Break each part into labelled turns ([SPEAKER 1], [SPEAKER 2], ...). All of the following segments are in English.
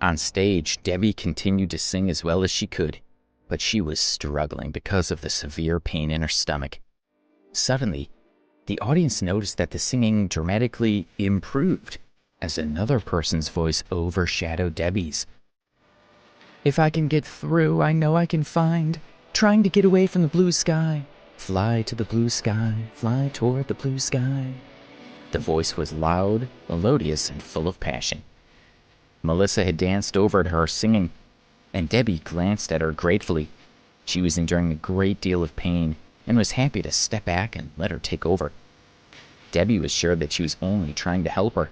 [SPEAKER 1] On stage, Debbie continued to sing as well as she could, but she was struggling because of the severe pain in her stomach. Suddenly, the audience noticed that the singing dramatically improved as another person's voice overshadowed Debbie's. If I can get through, I know I can find. Trying to get away from the blue sky. Fly to the blue sky, fly toward the blue sky. The voice was loud, melodious, and full of passion. Melissa had danced over to her singing, and Debbie glanced at her gratefully. She was enduring a great deal of pain and was happy to step back and let her take over. Debbie was sure that she was only trying to help her.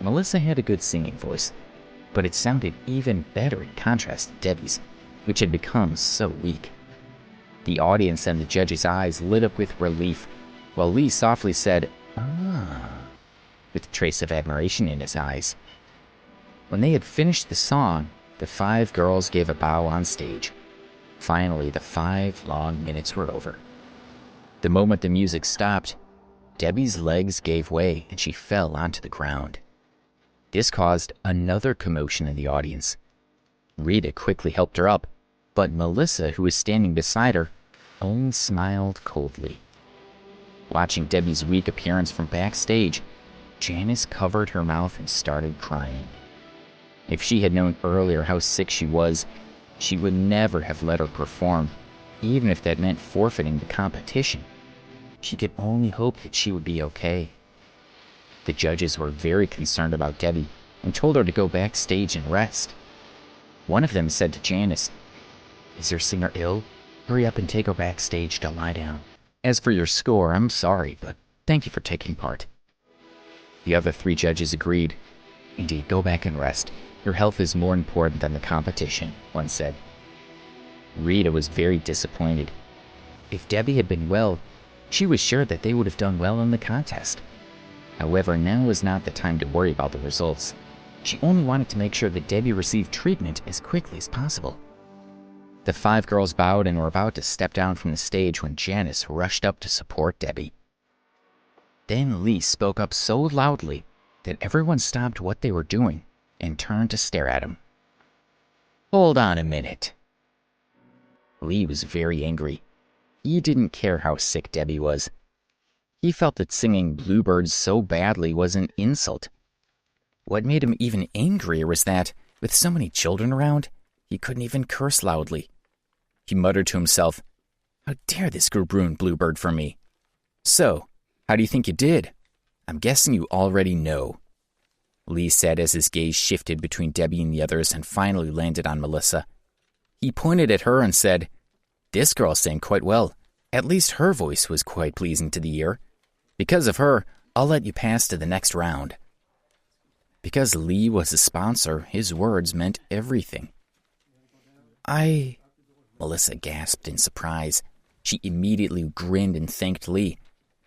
[SPEAKER 1] Melissa had a good singing voice, but it sounded even better in contrast to Debbie's, which had become so weak. The audience and the judge's eyes lit up with relief, while Lee softly said, "Ah," with a trace of admiration in his eyes. When they had finished the song, the 5 girls gave a bow on stage. Finally, the 5 long minutes were over. The moment the music stopped, Debbie's legs gave way and she fell onto the ground. This caused another commotion in the audience. Rita quickly helped her up, but Melissa, who was standing beside her, only smiled coldly. Watching Debbie's weak appearance from backstage, Janice covered her mouth and started crying. If she had known earlier how sick she was, she would never have let her perform, even if that meant forfeiting the competition. She could only hope that she would be okay. The judges were very concerned about Debbie and told her to go backstage and rest. One of them said to Janice, "Is your singer ill? Hurry up and take her backstage to lie down. As for your score, I'm sorry, but thank you for taking part." The other 3 judges agreed. "Indeed, go back and rest. Your health is more important than the competition," one said. Rita was very disappointed. If Debbie had been well, she was sure that they would have done well in the contest. However, now was not the time to worry about the results. She only wanted to make sure that Debbie received treatment as quickly as possible. The 5 girls bowed and were about to step down from the stage when Janice rushed up to support Debbie. Then Lee spoke up so loudly that everyone stopped what they were doing and turned to stare at him. "Hold on a minute." Lee was very angry. He didn't care how sick Debbie was. He felt that singing Bluebirds so badly was an insult. What made him even angrier was that, with so many children around, he couldn't even curse loudly. He muttered to himself, "How dare this group ruin Bluebird for me? So, how do you think you did? I'm guessing you already know." Lee said as his gaze shifted between Debbie and the others and finally landed on Melissa. He pointed at her and said, "This girl sang quite well. At least her voice was quite pleasing to the ear. Because of her, I'll let you pass to the next round." Because Lee was a sponsor, his words meant everything. Melissa gasped in surprise. She immediately grinned and thanked Lee.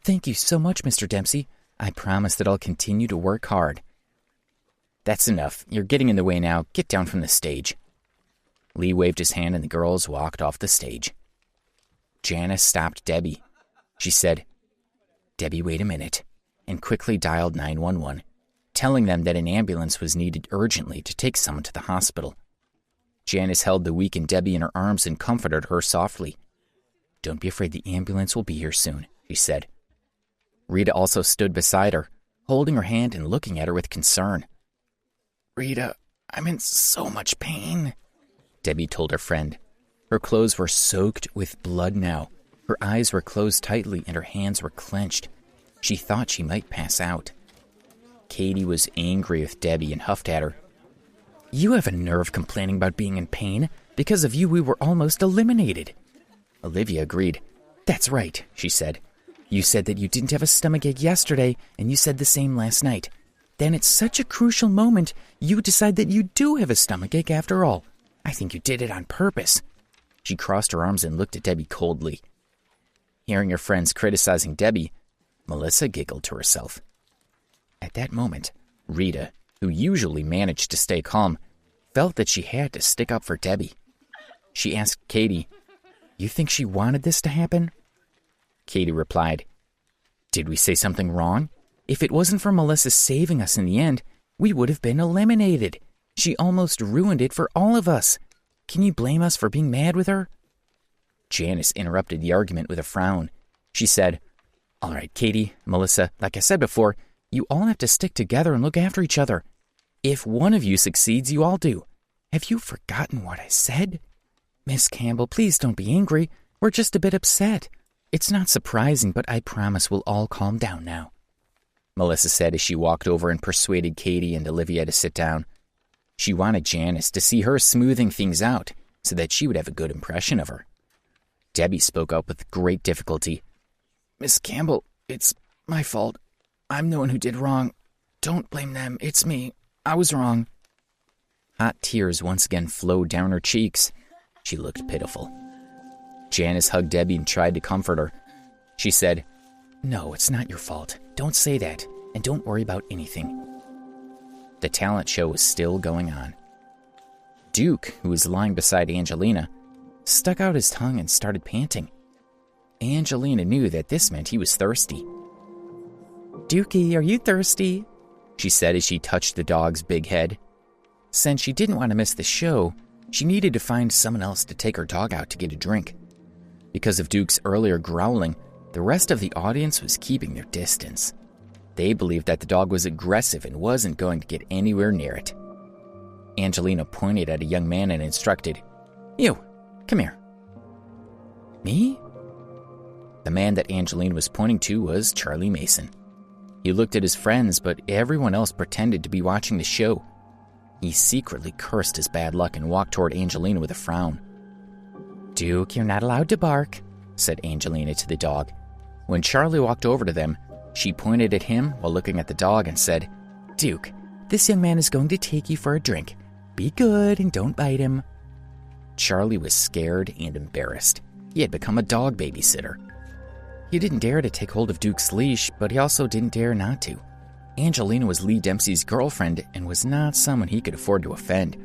[SPEAKER 1] "Thank you so much, Mr. Dempsey. I promise that I'll continue to work hard." "That's enough. You're getting in the way now. Get down from the stage." Lee waved his hand and the girls walked off the stage. Janice stopped Debbie. She said, "Debbie, wait a minute," and quickly dialed 911, telling them that an ambulance was needed urgently to take someone to the hospital. Janice held the weakened Debbie in her arms and comforted her softly. "Don't be afraid, the ambulance will be here soon," she said. Rita also stood beside her, holding her hand and looking at her with concern. "Rita, I'm in so much pain," Debbie told her friend. Her clothes were soaked with blood now. Her eyes were closed tightly and her hands were clenched. She thought she might pass out. Katie was angry with Debbie and huffed at her. "You have a nerve complaining about being in pain. Because of you, we were almost eliminated." Olivia agreed. "That's right," she said. "You said that you didn't have a stomachache yesterday, and you said the same last night. Then at such a crucial moment, you decide that you do have a stomachache after all. I think you did it on purpose." She crossed her arms and looked at Debbie coldly. Hearing her friends criticizing Debbie, Melissa giggled to herself. At that moment, Rita, who usually managed to stay calm, felt that she had to stick up for Debbie. She asked Katie, "You think she wanted this to happen?" Katie replied, "Did we say something wrong? If it wasn't for Melissa saving us in the end, we would have been eliminated. She almost ruined it for all of us. Can you blame us for being mad with her?" Janice interrupted the argument with a frown. She said, "All right, Katie, Melissa, like I said before, you all have to stick together and look after each other. If one of you succeeds, you all do. Have you forgotten what I said? Miss Campbell, please don't be angry. We're just a bit upset. It's not surprising, but I promise we'll all calm down now," Melissa said as she walked over and persuaded Katie and Olivia to sit down. She wanted Janice to see her smoothing things out so that she would have a good impression of her. Debbie spoke up with great difficulty. "Miss Campbell, it's my fault. I'm the one who did wrong. Don't blame them. It's me. I was wrong." Hot tears once again flowed down her cheeks. She looked pitiful. Janice hugged Debbie and tried to comfort her. She said, "No, it's not your fault. Don't say that, and don't worry about anything." The talent show was still going on. Duke, who was lying beside Angelina, stuck out his tongue and started panting. Angelina knew that this meant he was thirsty. "Dukey, are you thirsty?" she said as she touched the dog's big head. Since she didn't want to miss the show, she needed to find someone else to take her dog out to get a drink. Because of Duke's earlier growling, the rest of the audience was keeping their distance. They believed that the dog was aggressive and wasn't going to get anywhere near it. Angelina pointed at a young man and instructed, "You, come here." "Me?" The man that Angelina was pointing to was Charlie Mason. He looked at his friends, but everyone else pretended to be watching the show. He secretly cursed his bad luck and walked toward Angelina with a frown. "Duke, you're not allowed to bark," said Angelina to the dog. When Charlie walked over to them, she pointed at him while looking at the dog and said, "Duke, this young man is going to take you for a drink. Be good and don't bite him." Charlie was scared and embarrassed. He had become a dog babysitter. He didn't dare to take hold of Duke's leash, but he also didn't dare not to. Angelina was Lee Dempsey's girlfriend and was not someone he could afford to offend.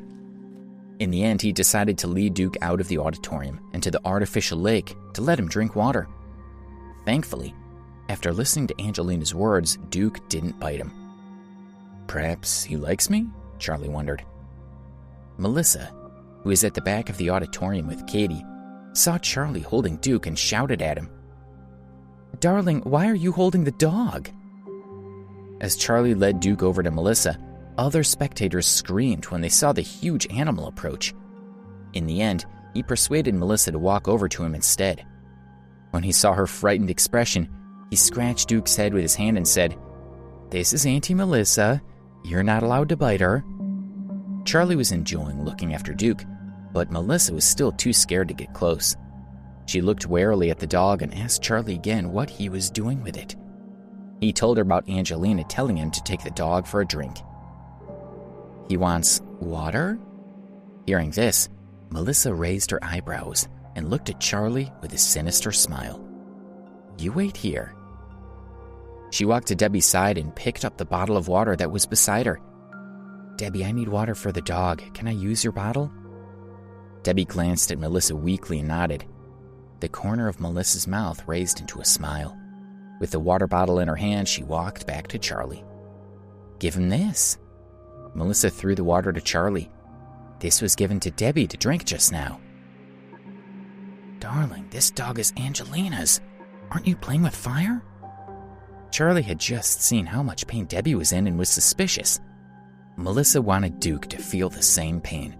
[SPEAKER 1] In the end, he decided to lead Duke out of the auditorium and to the artificial lake to let him drink water. Thankfully, after listening to Angelina's words, Duke didn't bite him. "Perhaps he likes me?" Charlie wondered. Melissa, who was at the back of the auditorium with Katie, saw Charlie holding Duke and shouted at him, "Darling, why are you holding the dog?" As Charlie led Duke over to Melissa, other spectators screamed when they saw the huge animal approach. In the end, he persuaded Melissa to walk over to him instead. When he saw her frightened expression, he scratched Duke's head with his hand and said, "This is Auntie Melissa. You're not allowed to bite her." Charlie was enjoying looking after Duke, but Melissa was still too scared to get close. She looked warily at the dog and asked Charlie again what he was doing with it. He told her about Angelina telling him to take the dog for a drink. "He wants water?" Hearing this, Melissa raised her eyebrows and looked at Charlie with a sinister smile. "You wait here." She walked to Debbie's side and picked up the bottle of water that was beside her. "Debbie, I need water for the dog. Can I use your bottle?" Debbie glanced at Melissa weakly and nodded. The corner of Melissa's mouth raised into a smile. With the water bottle in her hand, she walked back to Charlie. "Give him this." Melissa threw the water to Charlie. "This was given to Debbie to drink just now." "Darling, this dog is Angelina's. Aren't you playing with fire?" Charlie had just seen how much pain Debbie was in and was suspicious. Melissa wanted Duke to feel the same pain.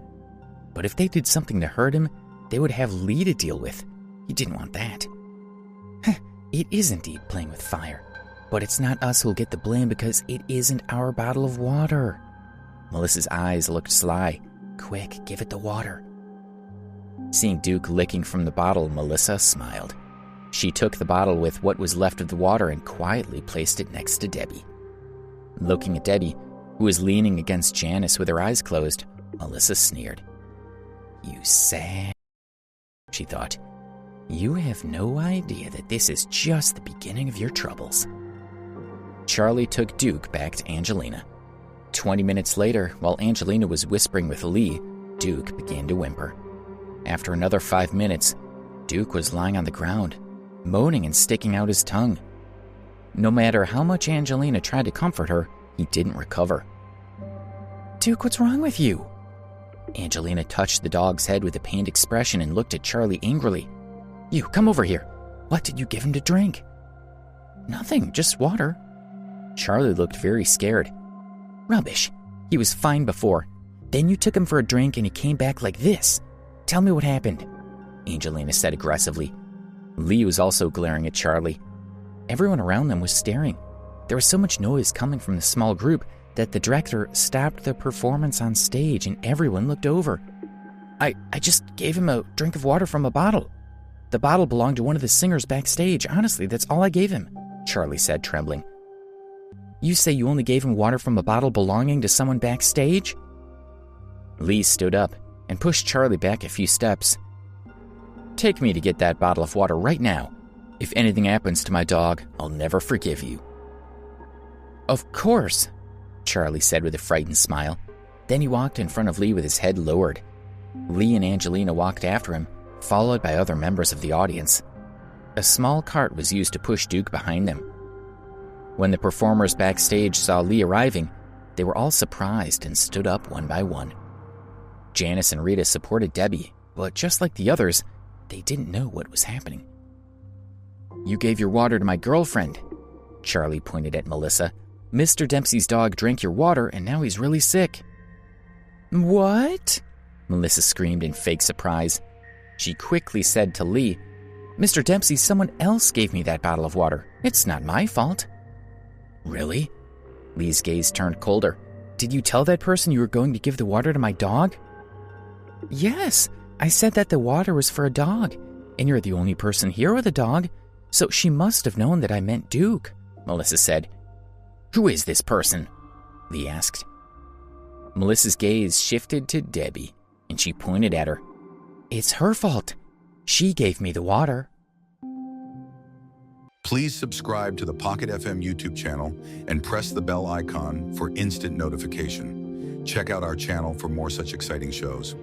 [SPEAKER 1] But if they did something to hurt him, they would have Lee to deal with. He didn't want that. It is indeed playing with fire, but it's not us who'll get the blame because it isn't our bottle of water. Melissa's eyes looked sly. "Quick, give it the water." Seeing Duke licking from the bottle, Melissa smiled. She took the bottle with what was left of the water and quietly placed it next to Debbie. Looking at Debbie, who was leaning against Janice with her eyes closed, Melissa sneered. "You sad," she thought. "You have no idea that this is just the beginning of your troubles." Charlie took Duke back to Angelina. 20 minutes later, while Angelina was whispering with Lee, Duke began to whimper. After another 5 minutes, Duke was lying on the ground, moaning and sticking out his tongue. No matter how much Angelina tried to comfort her, he didn't recover. Duke, what's wrong with you? Angelina touched the dog's head with a pained expression and looked at Charlie angrily. You, come over here. What did you give him to drink? Nothing, just water. Charlie looked very scared. Rubbish. He was fine before. Then you took him for a drink and he came back like this. Tell me what happened, Angelina said aggressively. Lee was also glaring at Charlie. Everyone around them was staring. There was so much noise coming from the small group that the director stopped the performance on stage and everyone looked over. I just gave him a drink of water from a bottle. The bottle belonged to one of the singers backstage. Honestly, that's all I gave him, Charlie said, trembling. You say you only gave him water from a bottle belonging to someone backstage? Lee stood up and pushed Charlie back a few steps. Take me to get that bottle of water right now. If anything happens to my dog, I'll never forgive you. Of course, Charlie said with a frightened smile. Then he walked in front of Lee with his head lowered. Lee and Angelina walked after him, followed by other members of the audience. A small cart was used to push Duke behind them. When the performers backstage saw Lee arriving, they were all surprised and stood up one by one. Janice and Rita supported Debbie, but just like the others, they didn't know what was happening. You gave your water to my girlfriend, Charlie pointed at Melissa. Mr. Dempsey's dog drank your water and now he's really sick. What? Melissa screamed in fake surprise. She quickly said to Lee, Mr. Dempsey, someone else gave me that bottle of water. It's not my fault. Really? Lee's gaze turned colder. Did you tell that person you were going to give the water to my dog? Yes, I said that the water was for a dog, and you're the only person here with a dog, so she must have known that I meant Duke, Melissa said. Who is this person? Lee asked. Melissa's gaze shifted to Debbie, and she pointed at her. It's her fault. She gave me the water.
[SPEAKER 2] Please subscribe to the Pocket FM YouTube channel and press the bell icon for instant notification. Check out our channel for more such exciting shows.